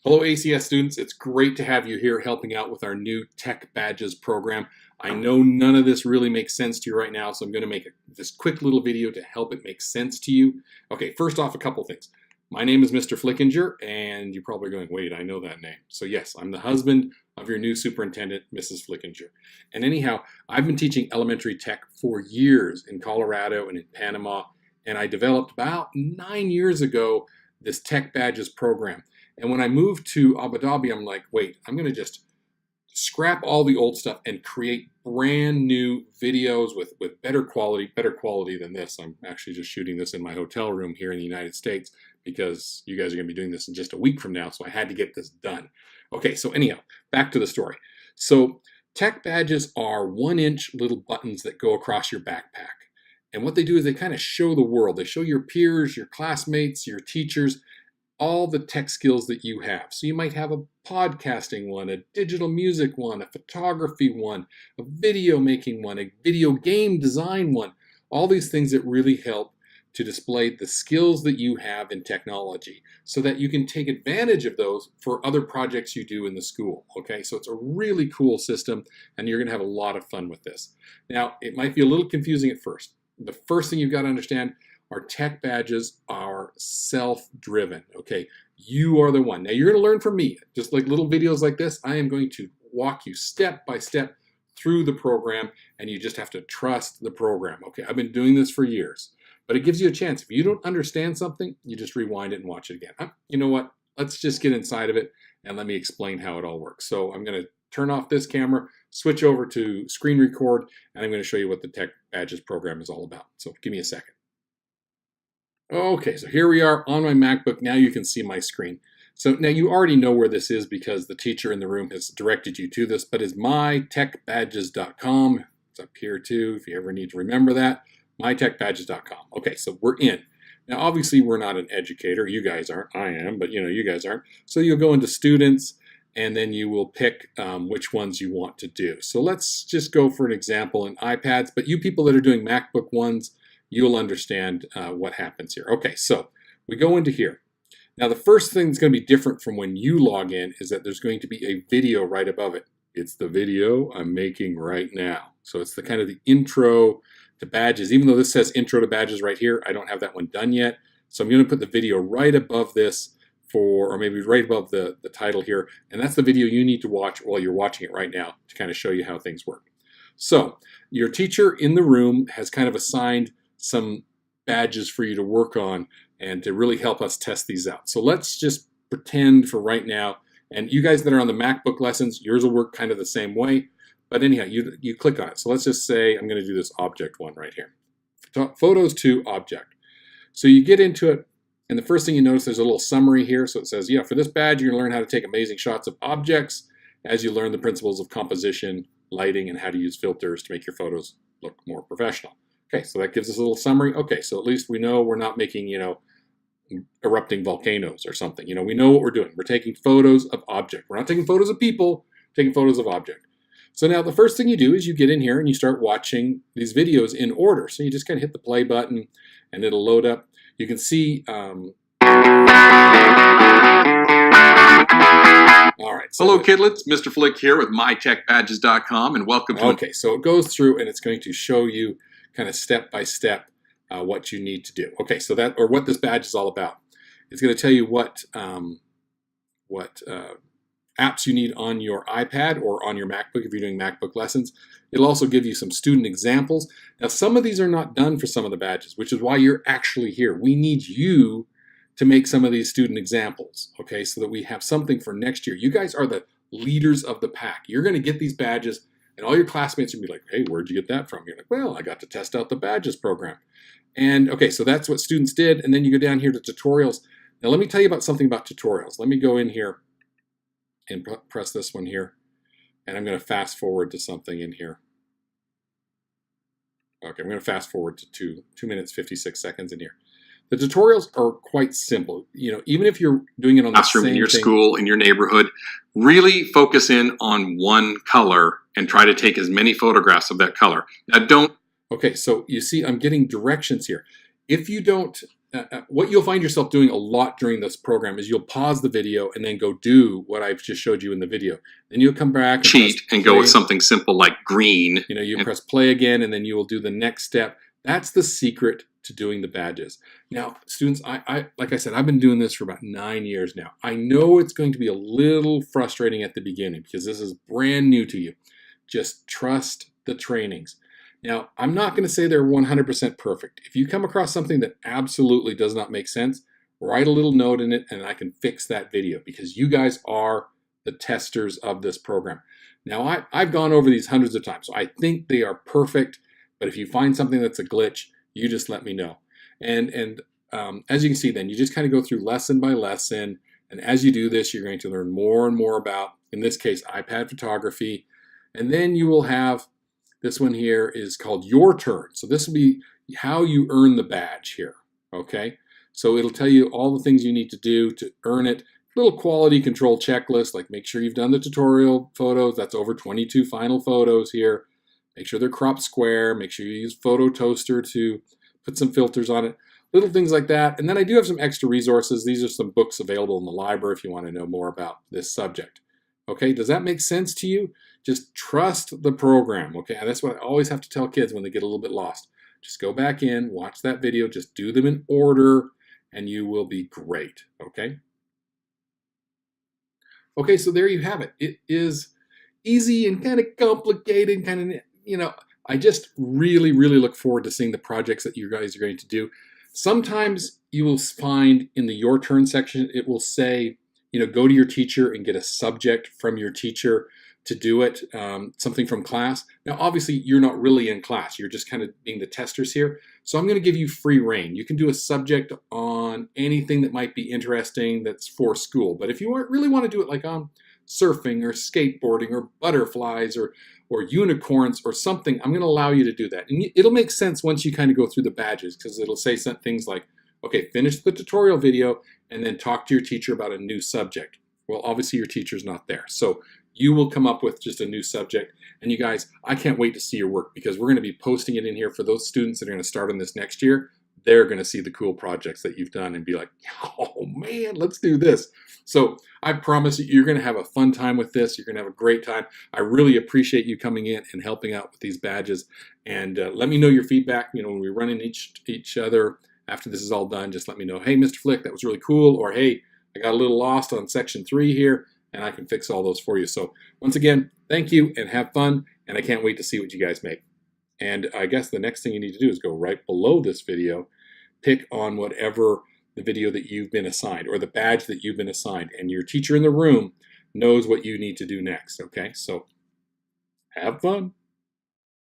Hello ACS students, it's great to have you here helping out with our new Tech Badges program. I know none of this really makes sense to you right now, so I'm going to make this quick little video to help it make sense to you. Okay, first off, a couple things. My name is Mr. Flickinger, and you're probably going, wait, I know that name. So yes, I'm the husband of your new superintendent, Mrs. Flickinger. And anyhow, I've been teaching elementary tech for years in Colorado and in Panama, and I developed about 9 years ago this Tech Badges program. And when I moved to Abu Dhabi, I'm like, wait, I'm going to just scrap all the old stuff and create brand new videos with better quality than this. I'm actually just shooting this in my hotel room here in the United States because you guys are going to be doing this in just a week from now, so I had to get this done. Okay, so anyhow, back to the story. So Tech Badges are 1-inch little buttons that go across your backpack. And what they do is they kind of show the world. They show your peers, your classmates, your teachers, all the tech skills that you have. So you might have a podcasting one, a digital music one, a photography one, a video making one, a video game design one, all these things that really help to display the skills that you have in technology so that you can take advantage of those for other projects you do in the school. Okay, so it's a really cool system and you're going to have a lot of fun with this. Now, it might be a little confusing at first. The first thing you've got to understand, our Tech Badges are self-driven, okay? You are the one. Now, you're going to learn from me. Just like little videos like this, I am going to walk you step by step through the program, and you just have to trust the program, okay? I've been doing this for years, but it gives you a chance. If you don't understand something, you just rewind it and watch it again. You know what? Let's just get inside of it, and let me explain how it all works. So I'm going to turn off this camera, switch over to screen record, and I'm going to show you what the Tech Badges program is all about. So give me a second. Okay, so here we are on my MacBook. Now you can see my screen. So now you already know where this is because the teacher in the room has directed you to this, but it's mytechbadges.com. It's up here too, if you ever need to remember that, mytechbadges.com. Okay, so we're in. Now obviously we're not an educator. You guys aren't. I am, but you guys aren't. So you'll go into students, and then you will pick which ones you want to do. So let's just go for an example in iPads, but you people that are doing MacBook ones, you'll understand what happens here. Okay, so we go into here. Now the first thing that's going to be different from when you log in is that there's going to be a video right above it. It's the video I'm making right now. So it's the kind of the intro to badges. Even though this says intro to badges right here, I don't have that one done yet. So I'm going to put the video right above this or maybe right above the title here. And that's the video you need to watch while you're watching it right now to kind of show you how things work. So your teacher in the room has kind of assigned some badges for you to work on and to really help us test these out. So let's just pretend for right now, and you guys that are on the MacBook lessons, yours will work kind of the same way, but anyhow, you click on it. So let's just say I'm going to do this object one right here. Photos to object. So you get into it, and the first thing you notice, there's a little summary here. So it says, yeah, for this badge, you're going to learn how to take amazing shots of objects as you learn the principles of composition, lighting, and how to use filters to make your photos look more professional. Okay, so that gives us a little summary. Okay, so at least we know we're not making, erupting volcanoes or something. We know what we're doing. We're taking photos of object. We're not taking photos of people, we're taking photos of object. So now the first thing you do is you get in here and you start watching these videos in order. So you just kind of hit the play button and it'll load up. You can see, all right. So hello, kidlets. Mr. Flick here with mytechbadges.com, and welcome to. Okay, so it goes through and it's going to show you kind of step by step what you need to do. Okay, so what this badge is all about. It's going to tell you what apps you need on your iPad or on your MacBook if you're doing MacBook lessons. It'll also give you some student examples. Now, some of these are not done for some of the badges, which is why you're actually here. We need you to make some of these student examples, okay, so that we have something for next year. You guys are the leaders of the pack. You're going to get these badges, and all your classmates will be like, hey, where'd you get that from? You're like, well, I got to test out the badges program. And okay, so that's what students did. And then you go down here to tutorials. Now let me tell you about something about tutorials. Let me go in here and press this one here. And I'm going to fast forward to something in here. Okay, I'm going to fast forward to 2 minutes, 56 seconds in here. The tutorials are quite simple. Even if you're doing it on the classroom in your school, in your neighborhood, really focus in on one color and try to take as many photographs of that color. Now don't. Okay, so you see I'm getting directions here. If you don't what you'll find yourself doing a lot during this program is you'll pause the video and then go do what I've just showed you in the video. Then you'll come back and cheat and go with something simple like green. You know, you press play again, and then you will do the next step. That's the secret to doing the badges. Now, students, like I said, I've been doing this for about 9 years now. I know it's going to be a little frustrating at the beginning because this is brand new to you. Just trust the trainings. Now, I'm not going to say they're 100% perfect. If you come across something that absolutely does not make sense, write a little note in it and I can fix that video because you guys are the testers of this program. Now, I've gone over these hundreds of times, so I think they are perfect, but if you find something that's a glitch, you just let me know. And as you can see then, you just kind of go through lesson by lesson, and as you do this, you're going to learn more and more about, in this case, iPad photography, and then you will have this one here is called Your Turn. So this will be how you earn the badge here, okay? So it'll tell you all the things you need to do to earn it. Little quality control checklist, like make sure you've done the tutorial photos. That's over 22 final photos here. Make sure they're cropped square. Make sure you use Photo Toaster to put some filters on it. Little things like that. And then I do have some extra resources. These are some books available in the library if you want to know more about this subject. Okay, does that make sense to you? Just trust the program, okay? And that's what I always have to tell kids when they get a little bit lost. Just go back in, watch that video, just do them in order, and you will be great, okay? Okay, so there you have it. It is easy and kind of complicated, kind of, you know, I just really, really look forward to seeing the projects that you guys are going to do. Sometimes you will find in the Your Turn section, it will say, you know, go to your teacher and get a subject from your teacher to do it, something from class. Now, obviously, you're not really in class. You're just kind of being the testers here. So I'm going to give you free reign. You can do a subject on anything that might be interesting that's for school. But if you really want to do it like on surfing or skateboarding or butterflies or unicorns or something, I'm going to allow you to do that. And it'll make sense once you kind of go through the badges because it'll say some things like, okay, finish the tutorial video and then talk to your teacher about a new subject. Well, obviously your teacher's not there. So you will come up with just a new subject. And you guys, I can't wait to see your work because we're going to be posting it in here for those students that are going to start on this next year. They're going to see the cool projects that you've done and be like, oh man, let's do this. So I promise you, you're going to have a fun time with this. You're going to have a great time. I really appreciate you coming in and helping out with these badges. And let me know your feedback. You know, when we run in each other after this is all done, just let me know, hey, Mr. Flick, that was really cool. Or hey, I got a little lost on section 3 here, and I can fix all those for you. So once again, thank you and have fun. And I can't wait to see what you guys make. And I guess the next thing you need to do is go right below this video, pick on whatever the video that you've been assigned or the badge that you've been assigned. And your teacher in the room knows what you need to do next. Okay, so have fun.